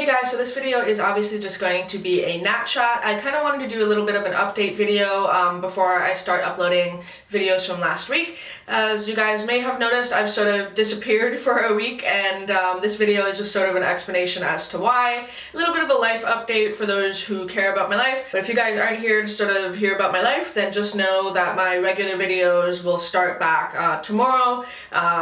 Hey guys, so this video is obviously just going to be a nap chat. I kind of wanted to do a little bit of an update video before I start uploading videos from last week. As you guys may have noticed, I've sort of disappeared for a week, and this video is just sort of an explanation as to why. A little bit of a life update for those who care about my life. But if you guys aren't here to sort of hear about my life, then just know that my regular videos will start back tomorrow.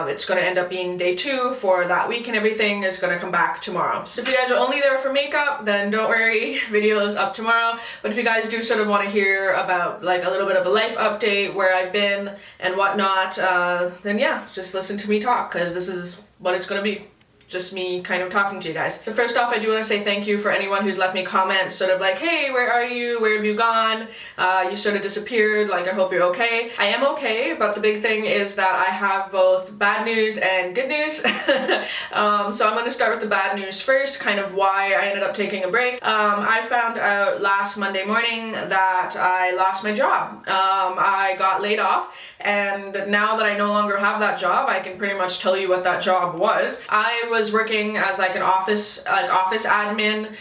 It's going to end up being day 2 for that week, and everything is going to come back tomorrow. So if you guys are only there for makeup, then don't worry, videos up tomorrow. But if you guys do sort of want to hear about like a little bit of a life update, where I've been and whatnot, then yeah, just listen to me talk, because this is what it's going to be. Just me kind of talking to you guys. So first off, I do want to say thank you for anyone who's left me comments sort of like, hey, where are you? Where have you gone? You sort of disappeared, like I hope you're okay. I am okay, but the big thing is that I have both bad news and good news. So I'm going to start with the bad news first, kind of why I ended up taking a break. I found out last Monday morning that I lost my job. I got laid off, and now that I no longer have that job, I can pretty much tell you what that job was. I was working as like an office admin,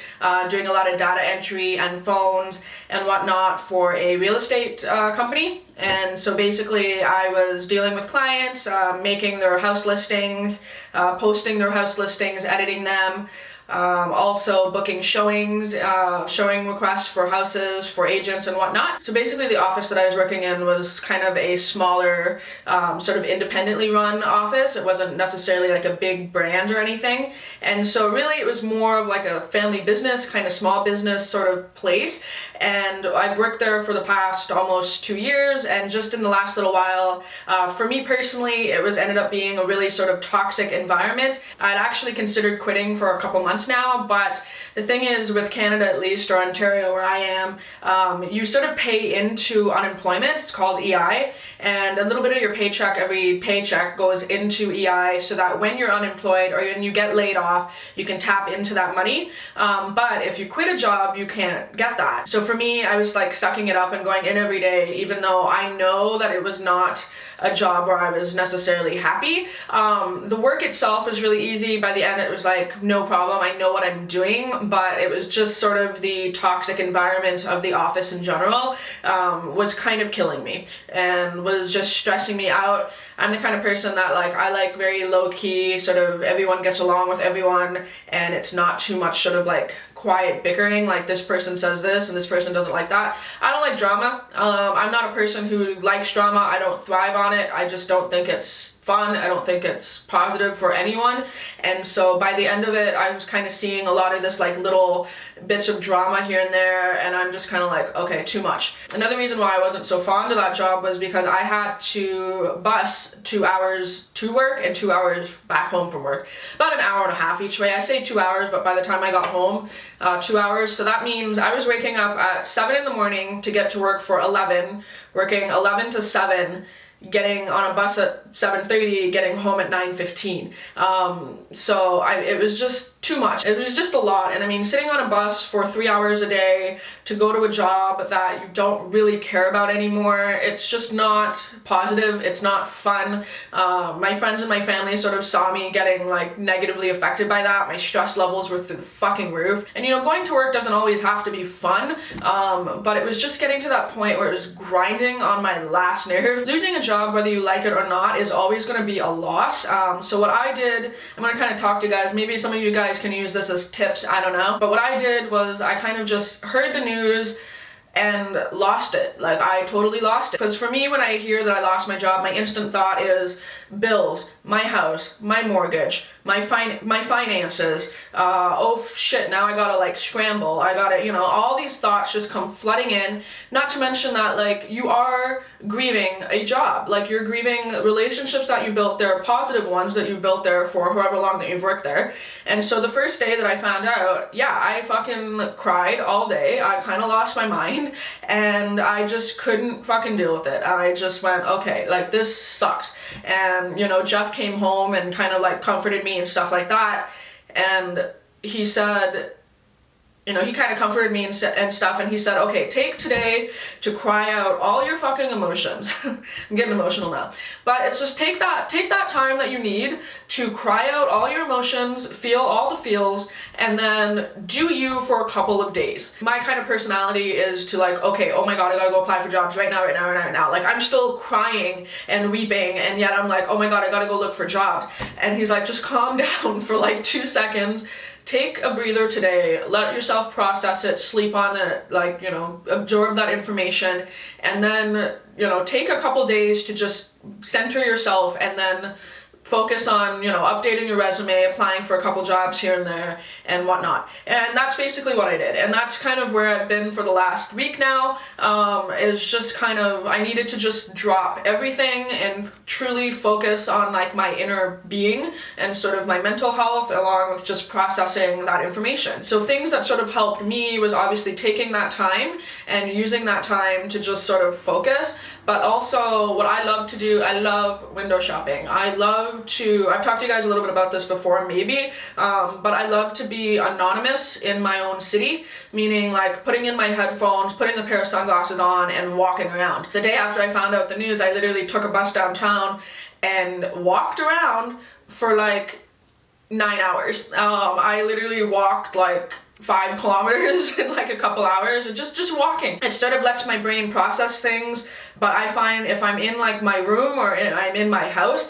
doing a lot of data entry and phones and whatnot for a real estate company. And so basically I was dealing with clients, making their house listings, posting their house listings, editing them, also booking showings, showing requests for houses, for agents and whatnot. So basically the office that I was working in was kind of a smaller, sort of independently run office. It wasn't necessarily like a big brand or anything. And so really it was more of like a family business, kind of small business sort of place. And I've worked there for the past almost 2 years, and just in the last little while, for me personally, it ended up being a really sort of toxic environment. I'd actually considered quitting for a couple months now, but the thing is, with Canada at least, or Ontario where I am, you sort of pay into unemployment. It's called EI, and a little bit of your paycheck, every paycheck goes into EI, so that when you're unemployed or when you get laid off, you can tap into that money. But if you quit a job, you can't get that. So for me, I was like sucking it up and going in every day, even though I know that it was not a job where I was necessarily happy. The work itself was really easy. By the end, it was like no problem. I know what I'm doing, but it was just sort of the toxic environment of the office in general was kind of killing me and was just stressing me out. I'm the kind of person that I like very low-key, sort of everyone gets along with everyone, and it's not too much sort of like quiet bickering, like this person says this and this person doesn't like that. I don't like drama. I'm not a person who likes drama. I don't thrive on it. I just don't think it's fun. I don't think it's positive for anyone. And so by the end of it, I was kind of seeing a lot of this like little bits of drama here and there, and I'm just kind of like, okay, too much. Another reason why I wasn't so fond of that job was because I had to bus 2 hours to work and 2 hours back home from work. About an hour and a half each way. I say 2 hours, but by the time I got home, 2 hours. So that means I was waking up at 7 in the morning to get to work for 11, working 11 to 7, getting on a bus at 7:30, getting home at 9:15. So it was just too much. It was just a lot. And I mean, sitting on a bus for 3 hours a day to go to a job that you don't really care about anymore, it's just not positive. It's not fun. My friends and my family sort of saw me getting like negatively affected by that. My stress levels were through the fucking roof. And you know, going to work doesn't always have to be fun, but it was just getting to that point where it was grinding on my last nerve. Losing a job, whether you like it or not, is always going to be a loss. So what I did, I'm going to kind of talk to you guys, maybe some of you guys can use this as tips, I don't know, but what I did was I kind of just heard the news and lost it. Like, I totally lost it. Because for me, when I hear that I lost my job, my instant thought is bills, my house, my mortgage, my finances, oh shit, now I gotta like scramble, I gotta, you know, all these thoughts just come flooding in. Not to mention that like you are grieving a job, like you're grieving relationships that you built there, positive ones that you built there for however long that you've worked there. And so the first day that I found out, yeah, I fucking cried all day. I kind of lost my mind, and I just couldn't fucking deal with it. I just went, okay, like this sucks. And you know, Jeff came home and kind of like comforted me and stuff like that, and he said, you know, he kind of comforted me and stuff, and he said, okay, take today to cry out all your fucking emotions. I'm getting emotional now. But it's just take that time that you need to cry out all your emotions, feel all the feels, and then do you for a couple of days. My kind of personality is to like, okay, oh my god, I gotta go apply for jobs right now. Like, I'm still crying and weeping, and yet I'm like, oh my god, I gotta go look for jobs. And he's like, just calm down for like 2 seconds. Take a breather today, let yourself process it, sleep on it, like, you know, absorb that information, and then, you know, take a couple days to just center yourself, and then focus on, you know, updating your resume, applying for a couple jobs here and there and whatnot. And that's basically what I did. And that's kind of where I've been for the last week now, is just kind of, I needed to just drop everything and truly focus on like my inner being and sort of my mental health, along with just processing that information. So things that sort of helped me was obviously taking that time and using that time to just sort of focus. But also what I love to do, I love window shopping. I love to, I've talked to you guys a little bit about this before maybe, but I love to be anonymous in my own city, meaning like putting in my headphones, putting a pair of sunglasses on, and walking around. The day after I found out the news, I literally took a bus downtown and walked around for like 9 hours. I literally walked like 5 kilometers in like a couple hours, and just walking. It sort of lets my brain process things, but I find if I'm in like my room or I'm in my house,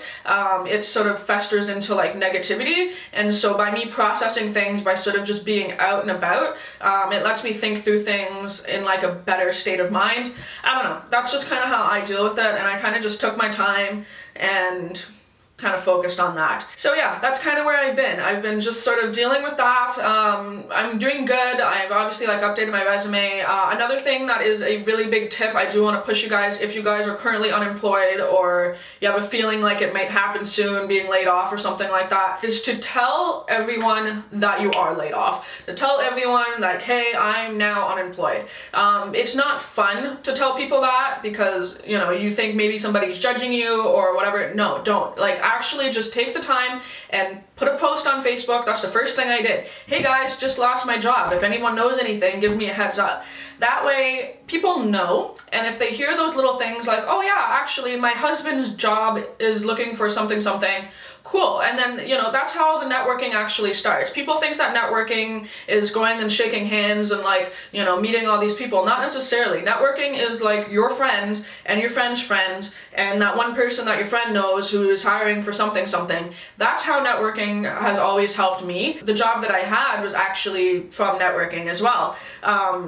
it sort of festers into like negativity. And so by me processing things, by sort of just being out and about, it lets me think through things in like a better state of mind. I don't know, that's just kind of how I deal with it, and I kind of just took my time and kind of focused on that. So yeah, that's kind of where I've been. I've been just sort of dealing with that. I'm doing good. I've obviously like updated my resume. Another thing that is a really big tip I do want to push you guys, if you guys are currently unemployed or you have a feeling like it might happen soon, being laid off or something like that, is to tell everyone that you are laid off. To tell everyone like, hey, I'm now unemployed. It's not fun to tell people that because, you know, you think maybe somebody's judging you or whatever. No, don't. Like, actually just take the time and put a post on Facebook. That's the first thing I did. Hey guys, just lost my job. If anyone knows anything, give me a heads up. That way people know, and if they hear those little things like, oh yeah, actually my husband's job is looking for something, cool. And then, you know, that's how the networking actually starts. People think that networking is going and shaking hands and like, you know, meeting all these people. Not necessarily. Networking is like your friends and your friend's friends and that one person that your friend knows who is hiring for something. That's how networking has always helped me. The job that I had was actually from networking as well.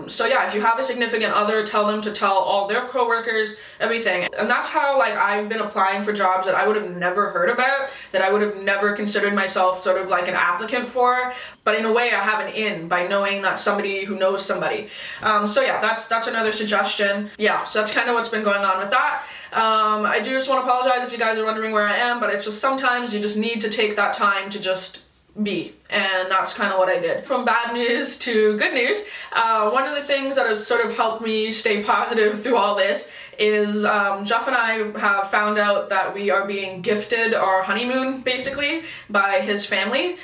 So yeah, if you have a significant other, tell them to tell all their coworkers, everything. And that's how like I've been applying for jobs that I would have never heard about, that I would have never considered myself sort of like an applicant for, but in a way I have an in by knowing that somebody who knows somebody. So yeah, that's another suggestion. Yeah, so that's kind of what's been going on with that. I do just want to apologize if you guys are wondering where I am, but it's just sometimes you just need to take that time to just be, and that's kind of what I did. From bad news to good news, one of the things that has sort of helped me stay positive through all this is Jeff and I have found out that we are being gifted our honeymoon, basically, by his family.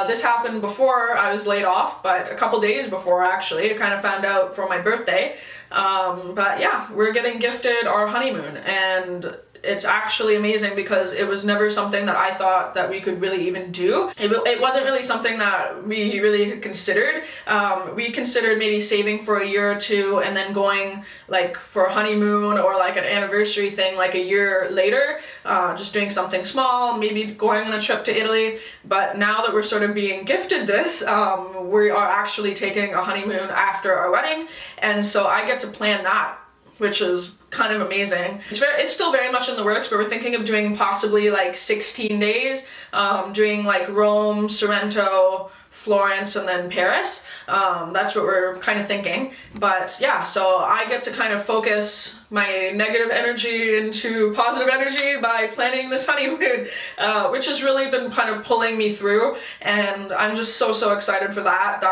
This happened before I was laid off, but a couple days before actually. I kind of found out for my birthday. But yeah, we're getting gifted our honeymoon, and it's actually amazing because it was never something that I thought that we could really even do. It wasn't really something that we really had considered. We considered maybe saving for a year or two and then going like for a honeymoon or like an anniversary thing like a year later, just doing something small, maybe going on a trip to Italy. But now that we're sort of being gifted this, we are actually taking a honeymoon after our wedding, and so I get to plan that, which is kind of amazing. It's still very much in the works, but we're thinking of doing possibly like 16 days, doing like Rome, Sorrento, Florence, and then Paris. That's what we're kind of thinking. But yeah, so I get to kind of focus my negative energy into positive energy by planning this honeymoon, which has really been kind of pulling me through, and I'm just so excited for that,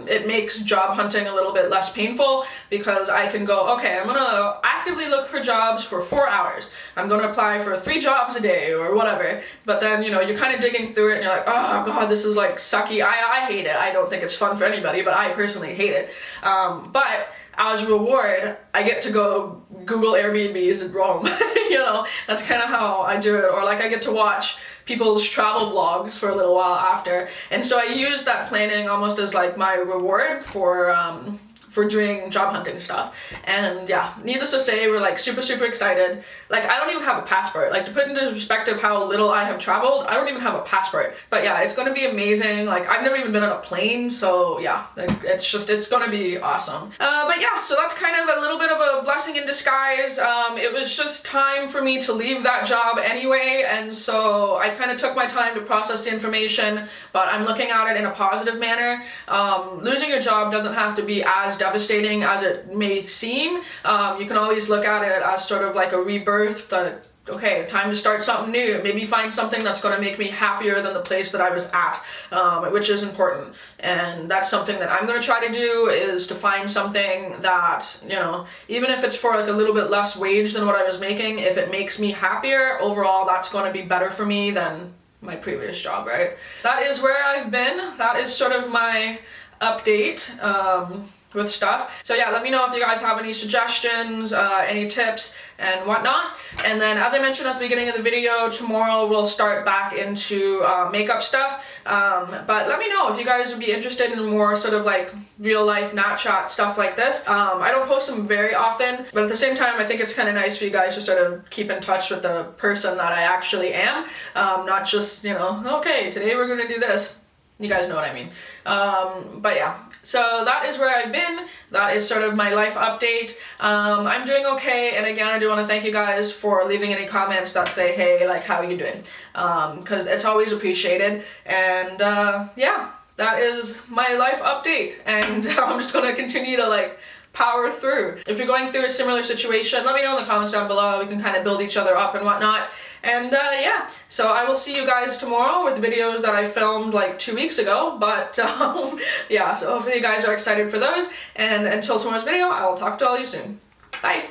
it makes job hunting a little bit less painful, because I can go, okay, I'm gonna actively look for jobs for 4 hours. I'm gonna apply for 3 jobs a day or whatever, but then, you know, you're kind of digging through it and you're like, oh god, this is like sucky. I hate it. I don't think it's fun for anybody, but I personally hate it. But as a reward, I get to go Google Airbnbs in Rome. You know, that's kind of how I do it. Or like I get to watch people's travel vlogs for a little while after. And so I use that planning almost as like my reward for doing job hunting stuff. And yeah, needless to say, we're like super excited. Like, I don't even have a passport. Like, to put into perspective how little I have traveled, I don't even have a passport. But yeah, it's gonna be amazing. Like, I've never even been on a plane, so yeah, like, it's gonna be awesome. But yeah, so that's kind of a little bit of a blessing in disguise. It was just time for me to leave that job anyway, and so I kind of took my time to process the information, but I'm looking at it in a positive manner. Losing a job doesn't have to be as devastating as it may seem. You can always look at it as sort of like a rebirth, that okay, time to start something new, maybe find something that's going to make me happier than the place that I was at, which is important. And that's something that I'm going to try to do, is to find something that, you know, even if it's for like a little bit less wage than what I was making, if it makes me happier overall, that's going to be better for me than my previous job, right? That is where I've been. That is sort of my update with stuff. So yeah, let me know if you guys have any suggestions, any tips and whatnot. And then, as I mentioned at the beginning of the video, tomorrow we'll start back into makeup stuff. But let me know if you guys would be interested in more sort of like real life nat shot stuff like this. I don't post them very often, but at the same time I think it's kind of nice for you guys to sort of keep in touch with the person that I actually am, not just, you know, okay, today we're gonna do this. You guys know what I mean. But yeah, so that is where I've been. That is sort of my life update. I'm doing okay, and again, I do want to thank you guys for leaving any comments that say, hey, like, how are you doing? Because it's always appreciated. And yeah, that is my life update, and I'm just gonna continue to like power through. If you're going through a similar situation, let me know in the comments down below. We can kind of build each other up and whatnot. And yeah, so I will see you guys tomorrow with videos that I filmed like 2 weeks ago, but yeah, so hopefully you guys are excited for those, and until tomorrow's video, I will talk to all you soon. Bye!